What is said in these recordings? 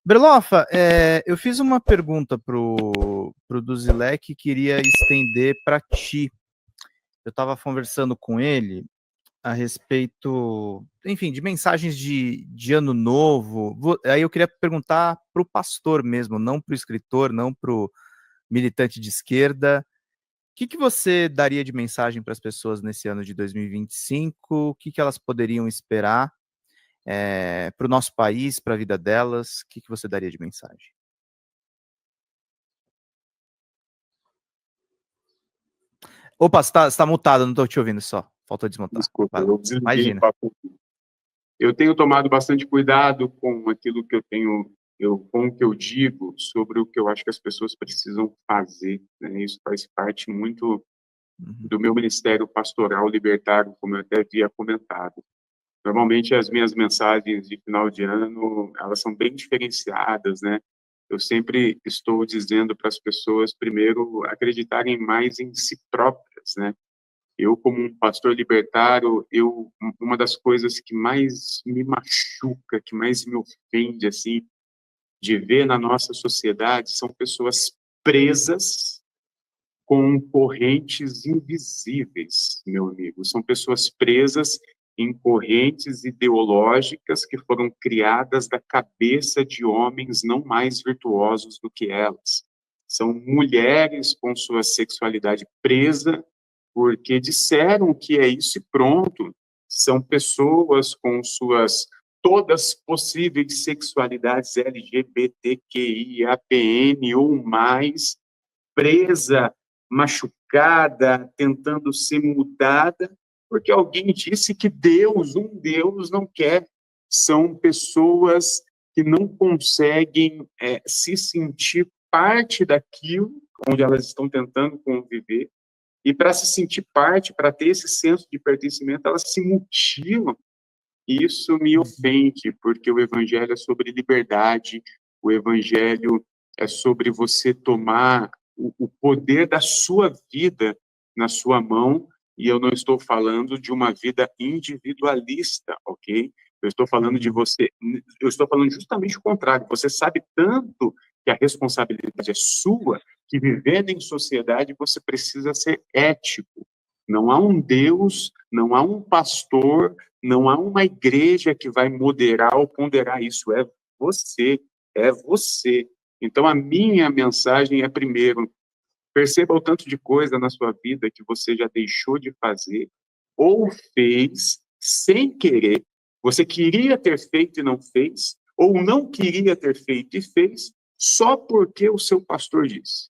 Brelofa, eu fiz uma pergunta pro Duzilek e queria estender para ti. Eu estava conversando com ele a respeito, enfim, de mensagens de ano novo. Aí eu queria perguntar para o pastor mesmo, não para o escritor, não para o militante de esquerda. O que você daria de mensagem para as pessoas nesse ano de 2025? O que elas poderiam esperar para o nosso país, para a vida delas? O que você daria de mensagem? Opa, você tá mutado, não estou te ouvindo só. Faltou desmontar. Desculpa, eu desliguei o Imagina. papo. Eu tenho tomado bastante cuidado com aquilo que eu tenho, com o que eu digo sobre o que eu acho que as pessoas precisam fazer, né? Isso faz parte muito do meu ministério pastoral libertário, como eu até havia comentado. Normalmente as minhas mensagens de final de ano, elas são bem diferenciadas, né? Eu sempre estou dizendo para as pessoas, primeiro, acreditarem mais em si próprias, né? Eu, como um pastor libertário, uma das coisas que mais me machuca, que mais me ofende, assim, de ver na nossa sociedade, são pessoas presas com correntes invisíveis, meu amigo. São pessoas presas em correntes ideológicas que foram criadas da cabeça de homens não mais virtuosos do que elas. São mulheres com sua sexualidade presa porque disseram que é isso e pronto. São pessoas com suas todas possíveis sexualidades LGBTQI, APN ou mais, presa, machucada, tentando ser mudada, porque alguém disse que Deus, um Deus, não quer. São pessoas que não conseguem se sentir parte daquilo onde elas estão tentando conviver, e para se sentir parte, para ter esse senso de pertencimento, elas se mutilam. E isso me ofende, porque o evangelho é sobre liberdade, o evangelho é sobre você tomar o poder da sua vida na sua mão, e eu não estou falando de uma vida individualista, ok? Eu estou falando de você, eu estou falando justamente o contrário. Você sabe tanto que a responsabilidade é sua, que vivendo em sociedade você precisa ser ético. Não há um Deus, não há um pastor, não há uma igreja que vai moderar ou ponderar isso. É você, é você. Então, a minha mensagem é, primeiro, perceba o tanto de coisa na sua vida que você já deixou de fazer ou fez sem querer. Você queria ter feito e não fez, ou não queria ter feito e fez, só porque o seu pastor disse.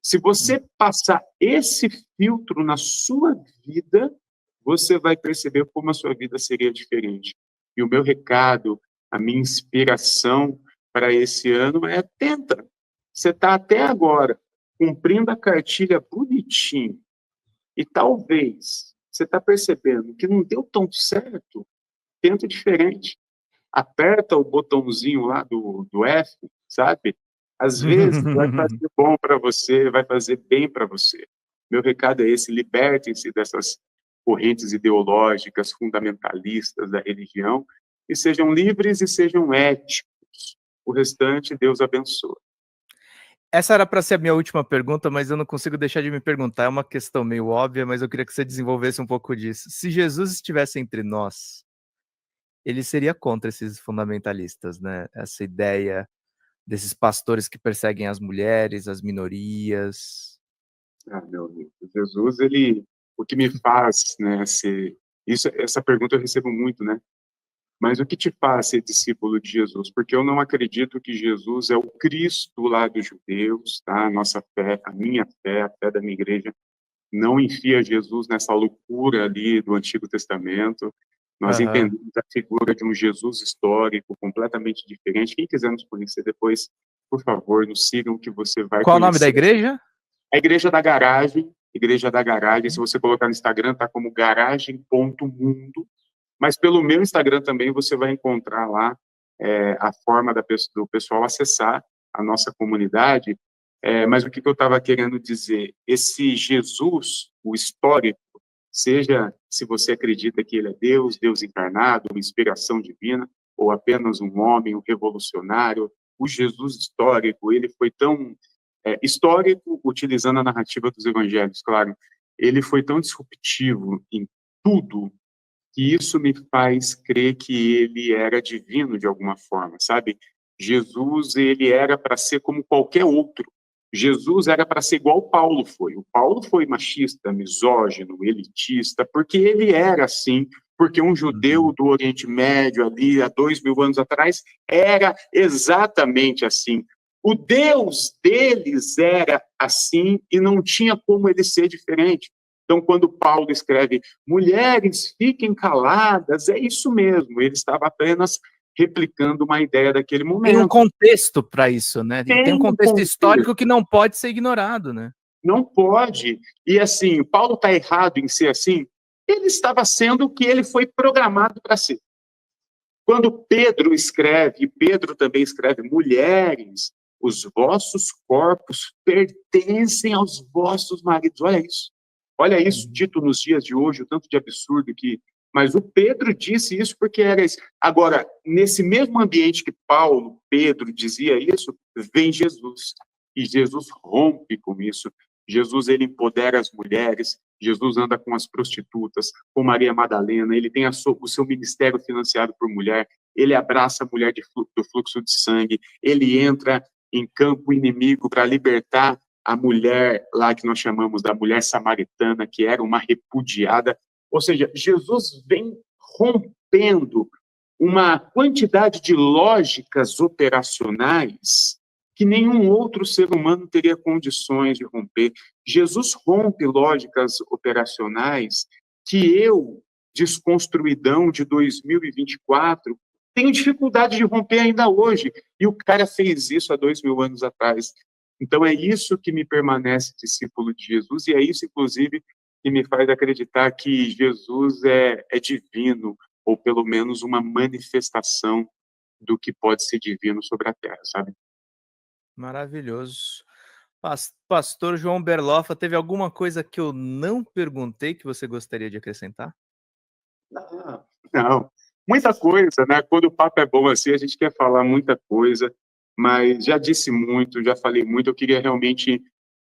Se você passar esse filtro na sua vida, você vai perceber como a sua vida seria diferente. E o meu recado, a minha inspiração para esse ano é: tenta. Você está até agora cumprindo a cartilha bonitinho, e talvez você está percebendo que não deu tão certo, tenta diferente. Aperta o botãozinho lá do F, sabe? Às vezes vai fazer bom para você, vai fazer bem para você. Meu recado é esse: libertem-se dessas correntes ideológicas fundamentalistas da religião e sejam livres e sejam éticos. O restante, Deus abençoe. Essa era para ser a minha última pergunta, mas eu não consigo deixar de me perguntar. É uma questão meio óbvia, mas eu queria que você desenvolvesse um pouco disso. Se Jesus estivesse entre nós, ele seria contra esses fundamentalistas, né? Essa ideia desses pastores que perseguem as mulheres, as minorias. Ah, meu amigo, Jesus, o que me faz, né, essa pergunta eu recebo muito, né? Mas o que te faz ser discípulo de Jesus? Porque eu não acredito que Jesus é o Cristo lá dos judeus, tá? A nossa fé, a minha fé, a fé da minha igreja, não enfia Jesus nessa loucura ali do Antigo Testamento. Nós entendemos a figura de um Jesus histórico completamente diferente. Quem quiser nos conhecer depois, por favor, nos sigam que você vai Qual o nome da conhecer. igreja? A Igreja da Garagem. Igreja da Garagem, se você colocar no Instagram, tá como garagem.mundo. Mas pelo meu Instagram também você vai encontrar lá a forma do pessoal acessar a nossa comunidade. Mas o que eu estava querendo dizer? Esse Jesus, o histórico, seja se você acredita que ele é Deus, Deus encarnado, uma inspiração divina, ou apenas um homem, um revolucionário, o Jesus histórico, ele foi tão histórico, utilizando a narrativa dos evangelhos, claro, ele foi tão disruptivo em tudo, que isso me faz crer que ele era divino de alguma forma, sabe? Jesus, ele era para ser como qualquer outro. Jesus era para ser igual Paulo foi. O Paulo foi machista, misógino, elitista, porque ele era assim, porque um judeu do Oriente Médio, ali, há 2000 anos atrás, era exatamente assim. O Deus deles era assim e não tinha como ele ser diferente. Então, quando Paulo escreve, mulheres, fiquem caladas, é isso mesmo, ele estava apenas replicando uma ideia daquele momento. Tem um contexto para isso, né? Tem um contexto histórico que não pode ser ignorado, né? Não pode. E assim, Paulo está errado em ser assim? Ele estava sendo o que ele foi programado para ser. Quando Pedro escreve, e Pedro também escreve, mulheres, os vossos corpos pertencem aos vossos maridos. Olha isso, dito nos dias de hoje, o tanto de absurdo que... Mas o Pedro disse isso porque era isso. Agora, nesse mesmo ambiente que Paulo, Pedro dizia isso, vem Jesus. E Jesus rompe com isso. Jesus, ele empodera as mulheres. Jesus anda com as prostitutas, com Maria Madalena. Ele tem o seu ministério financiado por mulher. Ele abraça a mulher do fluxo de sangue. Ele entra em campo inimigo para libertar a mulher lá que nós chamamos da mulher samaritana, que era uma repudiada. Ou seja, Jesus vem rompendo uma quantidade de lógicas operacionais que nenhum outro ser humano teria condições de romper. Jesus rompe lógicas operacionais que eu, desconstruidão de 2024, tenho dificuldade de romper ainda hoje. E o cara fez isso há 2000 anos atrás. Então é isso que me permanece discípulo de Jesus, e é isso, inclusive, que me faz acreditar que Jesus é divino, ou pelo menos uma manifestação do que pode ser divino sobre a Terra, sabe? Maravilhoso. Pastor João Berloffa, teve alguma coisa que eu não perguntei que você gostaria de acrescentar? Não, muita coisa, né? Quando o papo é bom assim, a gente quer falar muita coisa, mas já disse muito, já falei muito. Eu queria realmente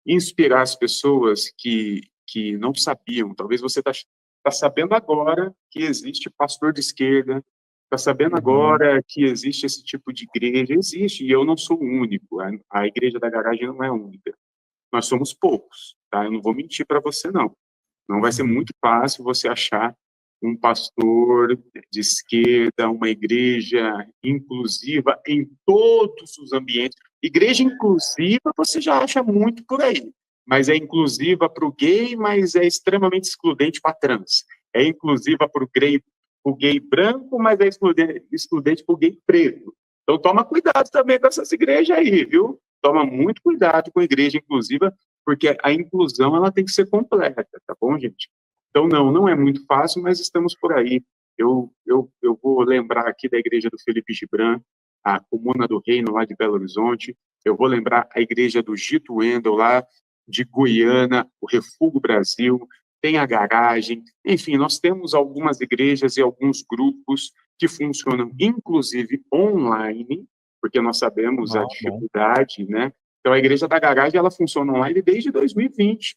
inspirar as pessoas que não sabiam. Talvez você tá sabendo agora que existe pastor de esquerda, está sabendo agora que existe esse tipo de igreja. Existe, e eu não sou o único. A igreja da garagem não é única. Nós somos poucos, tá? Eu não vou mentir para você, não. Não vai ser muito fácil você achar um pastor de esquerda, uma igreja inclusiva em todos os ambientes. Igreja inclusiva você já acha muito por aí, mas é inclusiva para o gay, mas é extremamente excludente para trans. É inclusiva para o gay branco, mas é excludente para o gay preto. Então toma cuidado também com essas igrejas aí, viu? Toma muito cuidado com a igreja inclusiva, porque a inclusão ela tem que ser completa, tá bom, gente? Então, não é muito fácil, mas estamos por aí. Eu vou lembrar aqui da igreja do Felipe Gibran, a Comuna do Reino, lá de Belo Horizonte. Eu vou lembrar a igreja do Gito Wendel, lá de Goiânia, o Refúgio Brasil, tem a garagem. Enfim, nós temos algumas igrejas e alguns grupos que funcionam, inclusive, online, porque nós sabemos a dificuldade, né? Então, a igreja da garagem, ela funciona online desde 2020.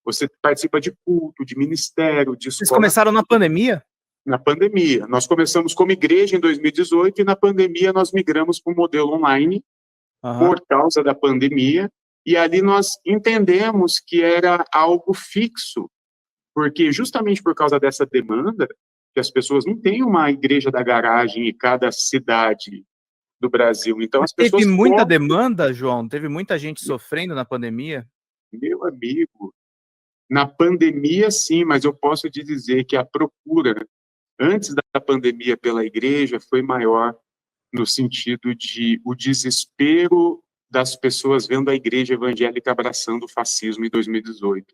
Você participa de culto, de ministério, de escola. Vocês começaram na pandemia? Na pandemia. Nós começamos como igreja em 2018 e na pandemia nós migramos para o modelo online por causa da pandemia, e ali nós entendemos que era algo fixo, porque justamente por causa dessa demanda, que as pessoas não têm uma igreja da garagem em cada cidade do Brasil. Então as pessoas... Teve muita demanda, João? Teve muita gente sofrendo na pandemia? Meu amigo, na pandemia, sim, mas eu posso te dizer que a procura antes da pandemia pela igreja foi maior no sentido de o desespero das pessoas vendo a igreja evangélica abraçando o fascismo em 2018.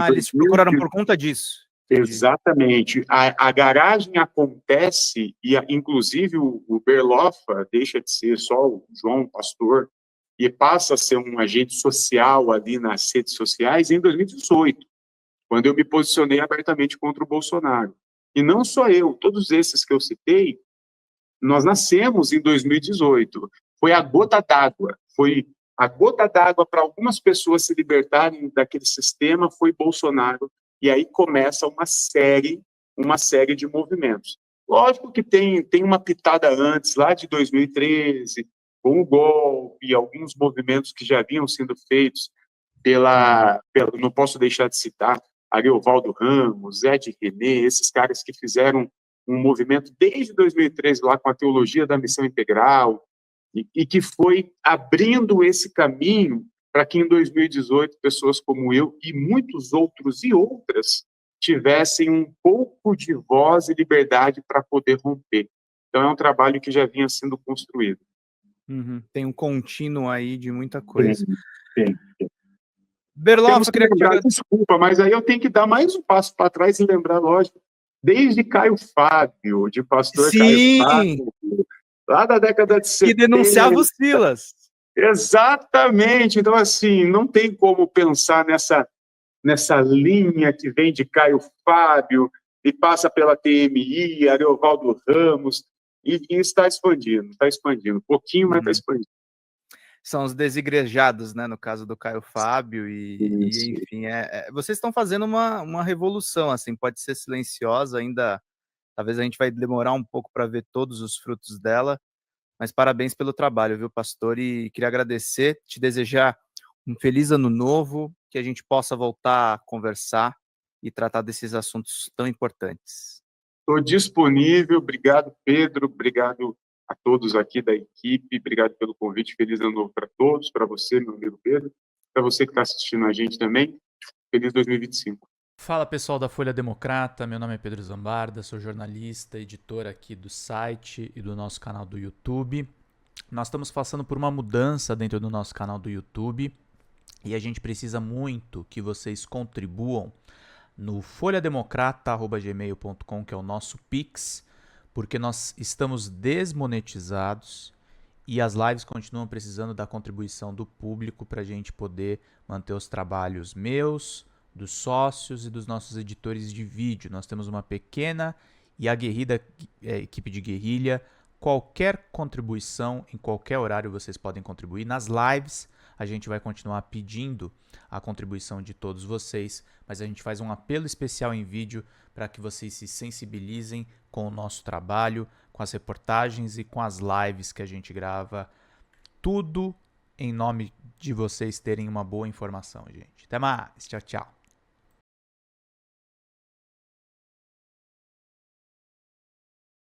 Eles procuraram por conta disso. Exatamente. A garagem acontece, e inclusive o Berloffa deixa de ser só o João, pastor, e passa a ser um agente social ali nas redes sociais em 2018, quando eu me posicionei abertamente contra o Bolsonaro. E não só eu, todos esses que eu citei, nós nascemos em 2018. foi a gota d'água. Foi a gota d'água para algumas pessoas se libertarem daquele sistema, foi Bolsonaro. E aí começa uma série de movimentos. Lógico que tem uma pitada antes, lá de 2013, com o golpe, e alguns movimentos que já haviam sido feitos não posso deixar de citar, Ariovaldo Ramos, Ed René, esses caras que fizeram um movimento desde 2013 lá com a teologia da missão integral, e que foi abrindo esse caminho para que em 2018 pessoas como eu e muitos outros e outras tivessem um pouco de voz e liberdade para poder romper. Então é um trabalho que já vinha sendo construído. Tem um contínuo aí de muita coisa. Tem. Berloff, eu queria lembrar, desculpa, mas aí eu tenho que dar mais um passo para trás e lembrar, lógico, desde Caio Fábio, de pastor Sim. Caio Fábio, lá da década de 70. Que denunciava os Silas. Exatamente. Então, assim, não tem como pensar nessa linha que vem de Caio Fábio e passa pela TMI, Ariovaldo Ramos, e está expandindo. Um pouquinho, mas está expandindo. São os desigrejados, né, no caso do Caio Fábio, e enfim, vocês estão fazendo uma revolução, assim, pode ser silenciosa ainda, talvez a gente vai demorar um pouco para ver todos os frutos dela, mas parabéns pelo trabalho, viu, pastor, e queria agradecer, te desejar um feliz ano novo, que a gente possa voltar a conversar e tratar desses assuntos tão importantes. Estou disponível, obrigado, Pedro, obrigado a todos aqui da equipe, obrigado pelo convite, feliz ano novo para todos, para você, meu amigo Pedro, para você que está assistindo a gente também, feliz 2025. Fala pessoal da Folha Democrata, meu nome é Pedro Zambarda, sou jornalista, editor aqui do site e do nosso canal do YouTube. Nós estamos passando por uma mudança dentro do nosso canal do YouTube e a gente precisa muito que vocês contribuam no folhademocrata@gmail.com, que é o nosso Pix, porque nós estamos desmonetizados e as lives continuam precisando da contribuição do público para a gente poder manter os trabalhos meus, dos sócios e dos nossos editores de vídeo. Nós temos uma pequena e aguerrida equipe de guerrilha. Qualquer contribuição, em qualquer horário vocês podem contribuir. Nas lives a gente vai continuar pedindo a contribuição de todos vocês, mas a gente faz um apelo especial em vídeo para que vocês se sensibilizem com o nosso trabalho, com as reportagens e com as lives que a gente grava. Tudo em nome de vocês terem uma boa informação, gente. Até mais. Tchau, tchau.